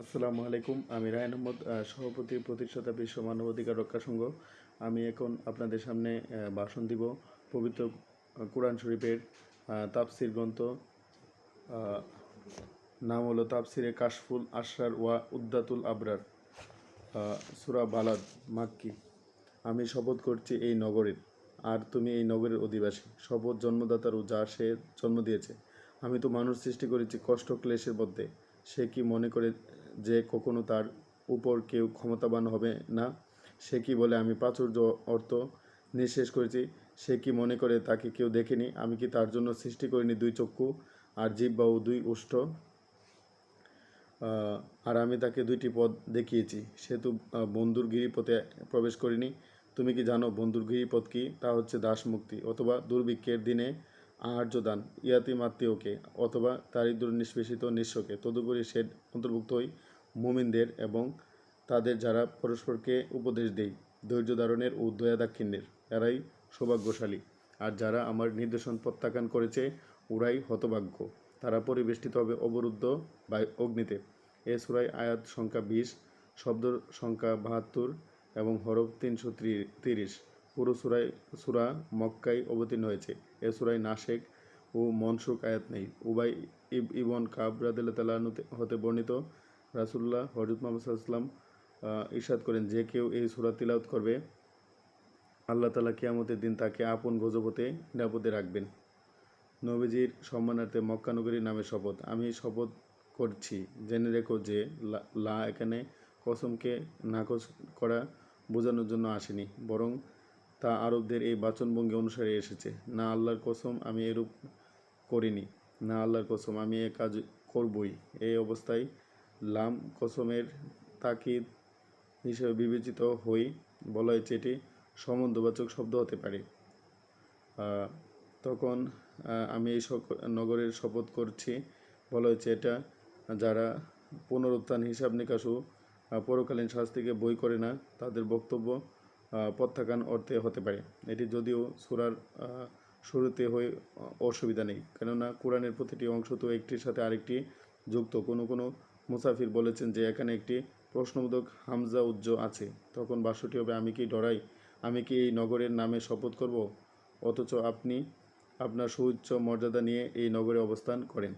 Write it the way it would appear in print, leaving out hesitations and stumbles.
আসসালামু আলাইকুম। আমি রায়হান আহমদ, সভাপতি প্রতিষ্ঠাতা বিশ্ব মানবাধিকার রক্ষা সংঘ। আমি এখন আপনাদের সামনে ভাষণ দিব পবিত্র কোরআন শরীফের তাফসির গ্রন্থ। নাম হলো তাফসিরে কাশফুল আশরার ওয়া উদ্দাতুল আবরার, সূরা বালাদ, মাক্কি। আমি শপথ করছি এই নগরের, আর তুমি এই নগরের অধিবাসী। শপথ জন্মদাতারও, যা সে জন্ম দিয়েছে। আমি তো মানুষ সৃষ্টি করেছি কষ্ট ক্লেশের মধ্যে। সে কি মনে করে যে কখনো তার উপর কেউ ক্ষমতাবান হবে না? সে কি বলে আমি প্রাচুর্য অর্থ নিঃশেষ করেছি? সে কি মনে করে তাকে কেউ দেখেনি? আমি কি তার জন্য সৃষ্টি করিনি দুই চক্ষু আর জিহ্বা ও দুই ওষ্ঠ? আর আমি তাকে দুইটি পথ দেখিয়েছি। সে তো বন্ধুর গিরিপথে প্রবেশ করেনি। তুমি কি জানো বন্ধুর গিরিপথ কি? তা হচ্ছে দাস মুক্তি, অথবা দুর্ভিক্ষের দিনে আহার্য দান, ইয়াতিম আত্মীয়কে, অথবা দারিদ্র নিষ্পেষিত নিঃস্বকে। তদুপরি সে অন্তর্ভুক্তই মুমিনদের এবং তাদের যারা পরস্পরকে উপদেশ দেয় ধৈর্য ধারণের ও দয়া দাক্ষিণ্যের। এরাই সৌভাগ্যশালী। আর যারা আমার নির্দেশন প্রত্যাখ্যান করেছে ওরাই হতভাগ্য। তারা পরিবেষ্টিত হবে অবরুদ্ধ বা অগ্নিতে। এ সূরায় আয়াত সংখ্যা 20, শব্দ সংখ্যা 72 এবং হরফ 330। পুরো সূরা মক্কায় অবতীর্ণ হয়েছে। এ সূরায় নাসেখ ও মনসুখ আয়াত নেই। উবাই ইবন কাব রাদিয়াল্লাহু তাআলা হতে বর্ণিত, রাসূলুল্লাহ হযরত মুহাম্মদ সাল্লাল্লাহু আলাইহি ওয়াসাল্লাম ইরশাদ করেন, যে কেউ এই সূরা তিলাওয়াত করবে আল্লাহ তাআলা কিয়ামতের দিন তাকে আপন গজব হতে নিরাপদে রাখবেন। নবীজির সম্মানার্থে মক্কা নগরীর নামে শপথ। আমি শপথ করছি, জেনে রেখো যে লা এখানে কসমকে নাকচ করা বোঝানোর জন্য আসেনি, বরং তা আরবদের এই বাচনভঙ্গি অনুসারে এসেছে। না আল্লাহর কসম, আমি এরূপ করিনি। না আল্লাহর কসম, আমি এ কাজ করবই। এই অবস্থায় লাম কসমের তাকিদ হিসেবে বিবেচিত হই। বলা হয়েছে এটি সম্বন্ধবাচক শব্দ হতে পারে। তখন আমি এই নগরের শপথ করছি, বলা হয়েছে এটা যারা পুনরুত্থান, হিসাব নিকাশ ও পরকালীন শাস্তিকে বই করে না, তাদের বক্তব্য প্রত্যাখ্যান অর্থে হতে পারে। এটি যদিও সূরার শুরুতে হয়ে অসুবিধা নেই, কেননা কোরআনের প্রতিটি অংশ তো একটির সাথে আরেকটি যুক্ত। কোনো কোনো মুসাফির বলেছেন যে এখানে একটি প্রশ্নবোধক হামজা উজ্জ আছে। তখন ভাষ্যটি হবে, আমি কি ডরাই? আমি কি এই নগরের নামে শপথ করব, অথচ আপনি আপনার সুউচ্চ মর্যাদা নিয়ে এই নগরে অবস্থান করেন?